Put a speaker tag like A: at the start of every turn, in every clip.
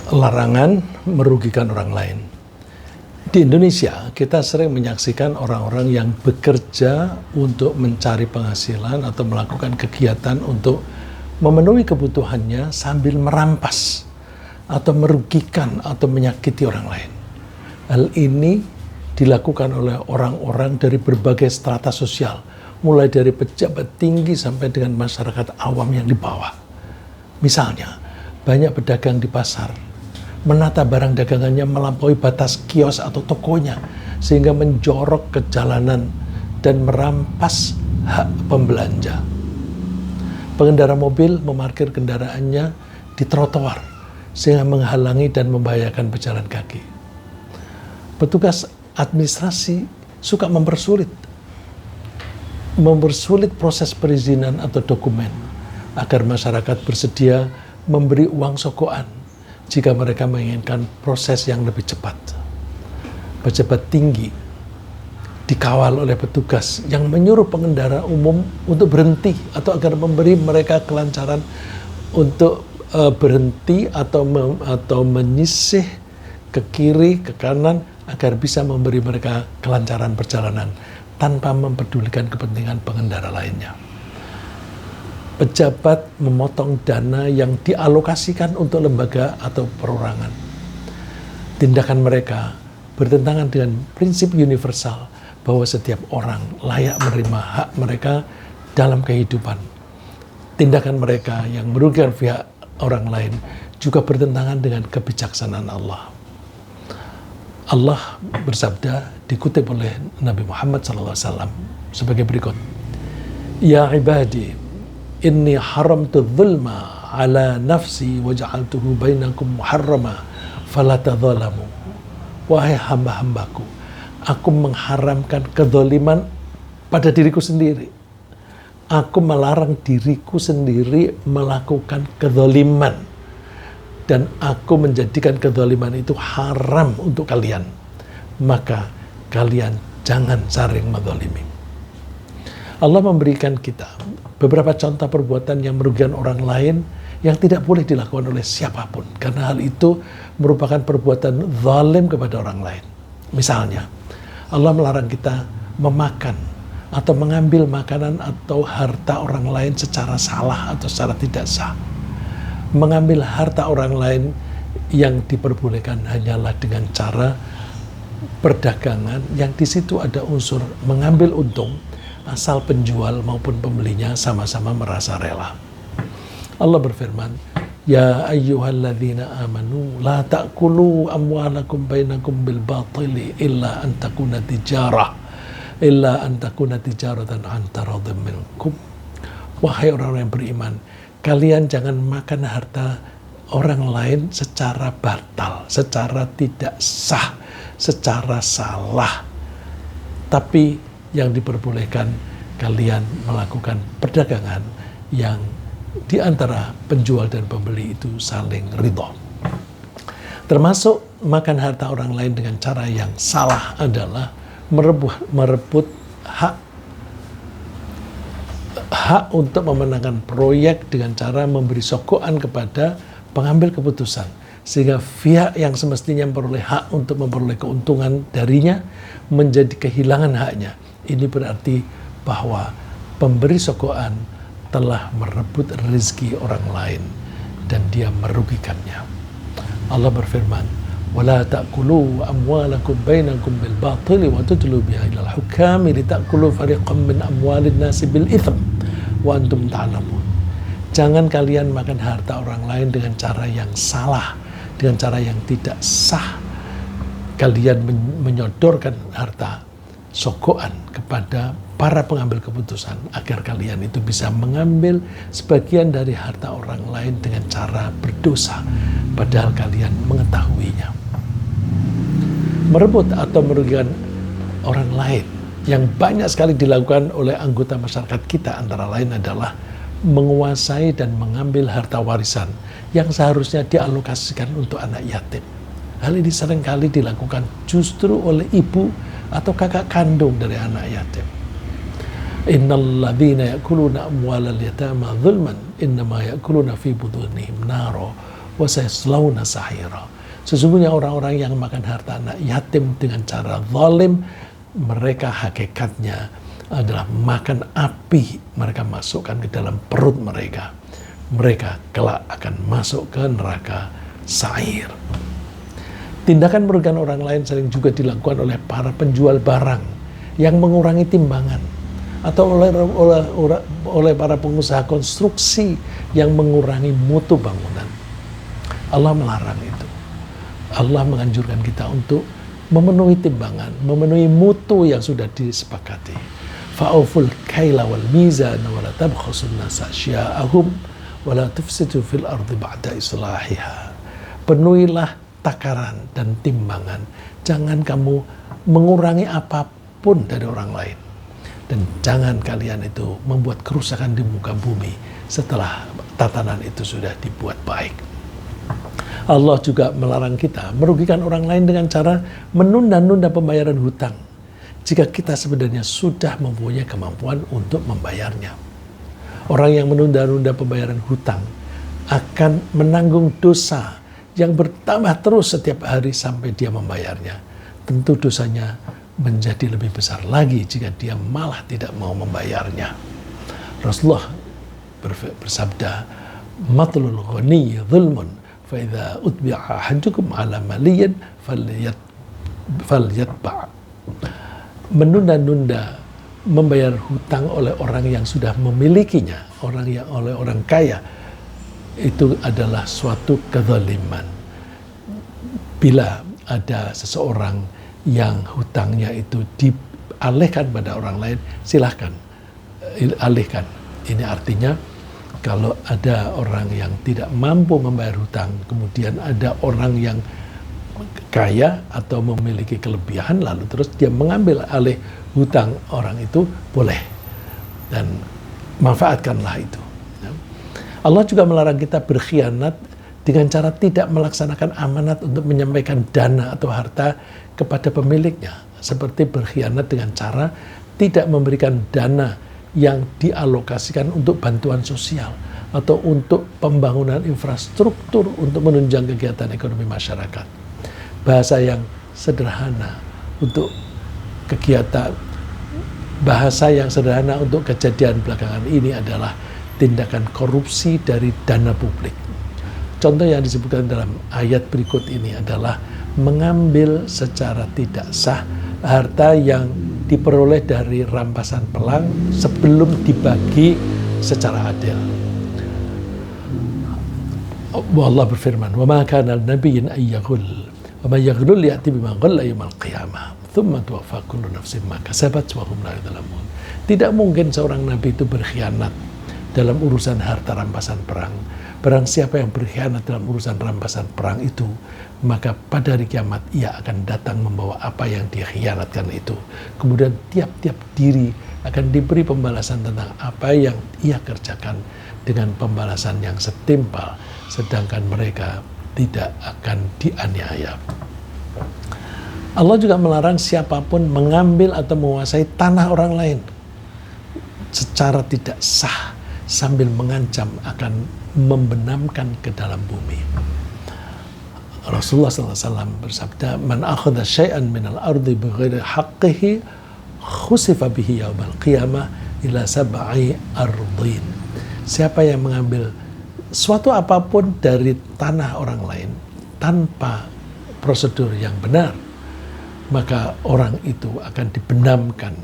A: larangan merugikan orang lain. Di Indonesia, kita sering menyaksikan orang-orang yang bekerja untuk mencari penghasilan atau melakukan kegiatan untuk memenuhi kebutuhannya sambil merampas atau merugikan atau menyakiti orang lain. Hal ini dilakukan oleh orang-orang dari berbagai strata sosial, mulai dari pejabat tinggi sampai dengan masyarakat awam yang di bawah. Misalnya, banyak pedagang di pasar menata barang dagangannya melampaui batas kios atau tokonya, sehingga menjorok ke jalanan dan merampas hak pembelanja. Pengendara mobil memarkir kendaraannya di trotoar, sehingga menghalangi dan membahayakan pejalan kaki. Petugas administrasi suka mempersulit proses perizinan atau dokumen, agar masyarakat bersedia memberi uang sogokan jika mereka menginginkan proses yang lebih cepat. Pejabat tinggi dikawal oleh petugas yang menyuruh pengendara umum untuk berhenti atau agar memberi mereka kelancaran untuk berhenti atau menyisih ke kiri, ke kanan agar bisa memberi mereka kelancaran perjalanan tanpa mempedulikan kepentingan pengendara lainnya. Pejabat memotong dana yang dialokasikan untuk lembaga atau perorangan. Tindakan mereka bertentangan dengan prinsip universal bahwa setiap orang layak menerima hak mereka dalam kehidupan. Tindakan mereka yang merugikan pihak orang lain juga bertentangan dengan kebijaksanaan Allah. Allah bersabda, dikutip oleh Nabi Muhammad SAW sebagai berikut. Ya ibadi, inni haramtu dzulma ala nafsi wa ja'altuhu bainakum muharrama fala tadzalamu. Wahai hamba-hambaku, aku mengharamkan kezaliman pada diriku sendiri. Aku melarang diriku sendiri melakukan kezaliman, dan aku menjadikan kezaliman itu haram untuk kalian. Maka kalian jangan saling menzalimi. Allah memberikan kita beberapa contoh perbuatan yang merugikan orang lain yang tidak boleh dilakukan oleh siapapun, karena hal itu merupakan perbuatan zalim kepada orang lain. Misalnya, Allah melarang kita memakan atau mengambil makanan atau harta orang lain secara salah atau secara tidak sah. Mengambil harta orang lain yang diperbolehkan hanyalah dengan cara perdagangan yang di situ ada unsur mengambil untung, asal penjual maupun pembelinya sama-sama merasa rela. Allah berfirman, Ya ayyuhalladzina amanu la ta'kulu amwalakum bainakum bil batili illa an takuna tijaratan an taradhim minkum. Wahai orang-orang yang beriman, kalian jangan makan harta orang lain secara batal, secara tidak sah, secara salah. Tapi yang diperbolehkan kalian melakukan perdagangan yang di antara penjual dan pembeli itu saling ridho. Termasuk makan harta orang lain dengan cara yang salah adalah merebut hak untuk memenangkan proyek dengan cara memberi sogokan kepada pengambil keputusan, sehingga pihak yang semestinya memperoleh hak untuk memperoleh keuntungan darinya menjadi kehilangan haknya. Ini berarti bahwa pemberi sogokan telah merebut rezeki orang lain dan dia merugikannya. Allah berfirman, وَلَا تَأْكُلُوا أَمْوَالَكُمْ بَيْنَكُمْ بِالْبَاطِلِ وَتُدْلُوا بِهَا إِلَى الْحُكَّامِ لِتَأْكُلُوا فَرِيقًا مِنْ أَمْوَالِ النَّاسِ بِالْإِثْمِ وَأَنْتُمْ تَعْلَمُونَ. Jangan kalian makan harta orang lain dengan cara yang salah, dengan cara yang tidak sah. Kalian menyodorkan harta sogokan kepada para pengambil keputusan agar kalian itu bisa mengambil sebagian dari harta orang lain dengan cara berdosa, padahal kalian mengetahuinya. Merebut atau merugikan orang lain yang banyak sekali dilakukan oleh anggota masyarakat kita antara lain adalah menguasai dan mengambil harta warisan yang seharusnya dialokasikan untuk anak yatim. Hal ini seringkali dilakukan justru oleh ibu atau kakak kandung dari anak yatim. Innal ladzina ya'kuluna amwalal yatama dzulman innama ya'kuluna fi butunihim nara wa sayaslawna sa'ira. Sesungguhnya orang-orang yang makan harta anak yatim dengan cara zalim, mereka hakikatnya adalah makan api, mereka masukkan ke dalam perut mereka. Mereka kelak akan masuk ke neraka sa'ir. Tindakan merugikan orang lain sering juga dilakukan oleh para penjual barang yang mengurangi timbangan, atau oleh para pengusaha konstruksi yang mengurangi mutu bangunan. Allah melarang itu. Allah menganjurkan kita untuk memenuhi timbangan, memenuhi mutu yang sudah disepakati. Fa'uful kaila wal mizan wa la tabkhasun nasa asya'ahum wa la tufsidu fil ardi ba'da islahiha. Penuhilah takaran dan timbangan. Jangan kamu mengurangi apapun dari orang lain. Dan jangan kalian itu membuat kerusakan di muka bumi setelah tatanan itu sudah dibuat baik. Allah juga melarang kita merugikan orang lain dengan cara menunda-nunda pembayaran hutang jika kita sebenarnya sudah mempunyai kemampuan untuk membayarnya. Orang yang menunda-nunda pembayaran hutang akan menanggung dosa yang bertambah terus setiap hari sampai dia membayarnya. Tentu dosanya menjadi lebih besar lagi jika dia malah tidak mau membayarnya. Rasulullah bersabda, "Matlul ghani dhulmun, fa idza utbi'a ahadukum 'ala maliyin falyatba'." Menunda-nunda membayar hutang oleh orang yang sudah memilikinya, oleh orang kaya, itu adalah suatu kezaliman. Bila ada seseorang yang hutangnya itu dialihkan pada orang lain, silahkan alihkan. Ini artinya kalau ada orang yang tidak mampu membayar hutang, kemudian ada orang yang kaya atau memiliki kelebihan, lalu terus dia mengambil alih hutang orang itu, boleh. Dan manfaatkanlah itu. Allah juga melarang kita berkhianat dengan cara tidak melaksanakan amanat untuk menyampaikan dana atau harta kepada pemiliknya. Seperti berkhianat dengan cara tidak memberikan dana yang dialokasikan untuk bantuan sosial atau untuk pembangunan infrastruktur untuk menunjang kegiatan ekonomi masyarakat. Bahasa yang sederhana untuk kegiatan, bahasa yang sederhana untuk kejadian belakangan ini adalah tindakan korupsi dari dana publik. Contoh yang disebutkan dalam ayat berikut ini adalah mengambil secara tidak sah harta yang diperoleh dari rampasan perang sebelum dibagi secara adil. Allah berfirman, "Wa ma kana nabiyyin an yaghul, wa man yaghlul ya'ti bima ghalla yaumal qiyamah, thumma tuwaffa kullu nafsin ma kasabat wa hum la yudhlamun." Tidak mungkin seorang nabi itu berkhianat dalam urusan harta rampasan perang. Barang siapa yang berkhianat dalam urusan rampasan perang itu, maka pada hari kiamat ia akan datang membawa apa yang dia khianatkan itu. Kemudian tiap-tiap diri akan diberi pembalasan tentang apa yang ia kerjakan dengan pembalasan yang setimpal, sedangkan mereka tidak akan dianiaya. Allah juga melarang siapapun mengambil atau menguasai tanah orang lain secara tidak sah sambil mengancam akan membenamkan ke dalam bumi. Rasulullah SAW bersabda, "Man akhadha syai'an minal ardi bighairi haqqihi khusifa bihi yaumal qiyamah ila sab'i ardin." Siapa yang mengambil suatu apapun dari tanah orang lain tanpa prosedur yang benar, maka orang itu akan dibenamkan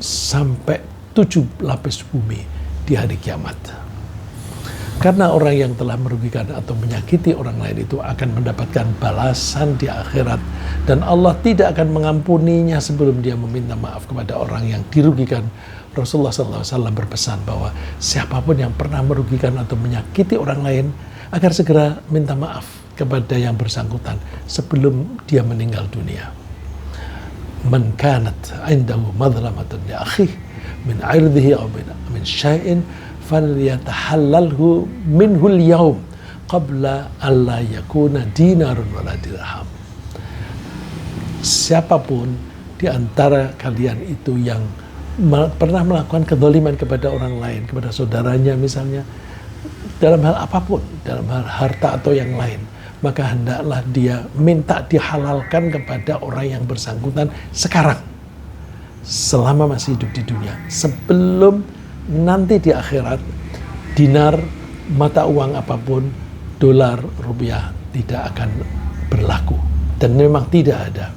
A: sampai 7 lapis bumi di hari kiamat. Karena orang yang telah merugikan atau menyakiti orang lain itu akan mendapatkan balasan di akhirat, dan Allah tidak akan mengampuninya sebelum dia meminta maaf kepada orang yang dirugikan. Rasulullah SAW berpesan bahwa siapapun yang pernah merugikan atau menyakiti orang lain agar segera minta maaf kepada yang bersangkutan sebelum dia meninggal dunia. Man kanat indahu madlamatun li akhihi min 'irdihi aw min syai'in falyatahallalhu minhul yaum qabla alla yakuna dinarun wala dirham. Siapapun di antara kalian itu yang pernah melakukan kezaliman kepada orang lain, kepada saudaranya misalnya, dalam hal apapun, dalam hal harta atau yang lain, maka hendaklah dia minta dihalalkan kepada orang yang bersangkutan sekarang, selama masih hidup di dunia, sebelum nanti di akhirat dinar, mata uang apapun, dolar, rupiah tidak akan berlaku. Dan memang tidak ada.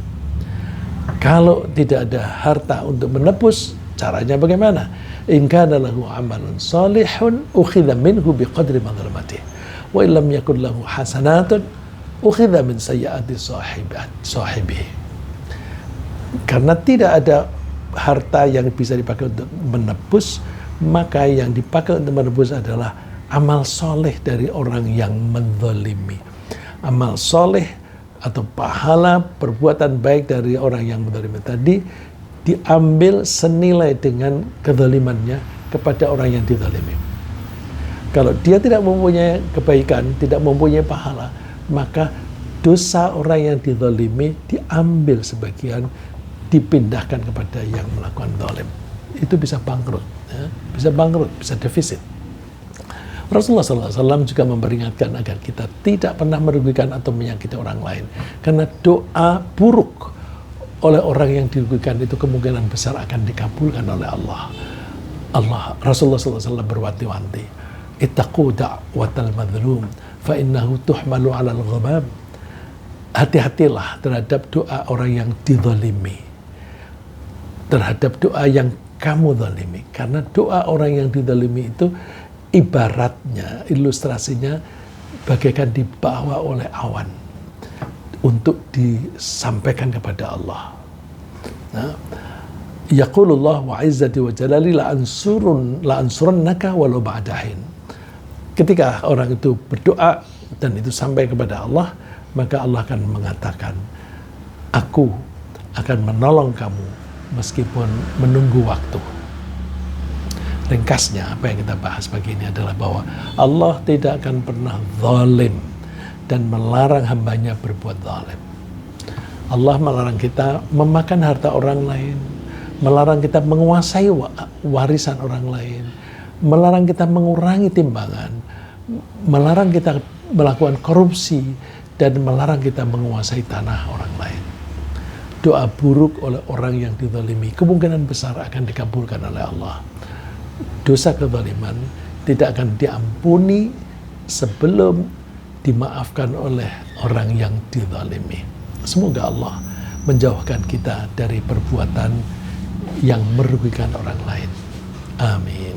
A: Kalau tidak ada harta untuk menebus, caranya bagaimana? In kana lahu amalun salihun ukhidha minhu biqadri madhlamatihi wa illam yakun lahu hasanatun ukhidha min sayyiati sahibihi. Karena tidak ada harta yang bisa dipakai untuk menebus, maka yang dipakai untuk menebus adalah amal soleh dari orang yang menzalimi. Amal soleh atau pahala perbuatan baik dari orang yang menzalimi tadi diambil senilai dengan kezalimannya kepada orang yang dizalimi. Kalau dia tidak mempunyai kebaikan, tidak mempunyai pahala, maka dosa orang yang dizalimi diambil sebagian, dipindahkan kepada yang melakukan zalim. Itu bisa bangkrut, ya? Bisa defisit. Rasulullah SAW juga memperingatkan agar kita tidak pernah merugikan atau menyakiti orang lain. Karena doa buruk oleh orang yang dirugikan itu kemungkinan besar akan dikabulkan oleh Allah. Rasulullah SAW berwanti-wanti, ittaqu da'watal madhlum fa innahu tuhmalu 'alal ghamam. Hati-hatilah terhadap doa orang yang dizalimi, terhadap doa yang kamu zalimi. Karena doa orang yang dizalimi itu ibaratnya, ilustrasinya bagaikan dibawa oleh awan untuk disampaikan kepada Allah. Nah, yaqulullah wa izzati wa jalali la ansurannaka walau ba'dahin. Ketika orang itu berdoa dan itu sampai kepada Allah, maka Allah akan mengatakan, aku akan menolong kamu meskipun menunggu waktu. Ringkasnya, apa yang kita bahas pagi ini adalah bahwa Allah tidak akan pernah zalim dan melarang hambanya berbuat zalim. Allah melarang kita memakan harta orang lain, melarang kita menguasai warisan orang lain, melarang kita mengurangi timbangan, melarang kita melakukan korupsi, dan melarang kita menguasai tanah orang lain. Doa buruk oleh orang yang dizalimi kemungkinan besar akan dikabulkan oleh Allah. Dosa kezaliman tidak akan diampuni sebelum dimaafkan oleh orang yang dizalimi. Semoga Allah menjauhkan kita dari perbuatan yang merugikan orang lain. Amin.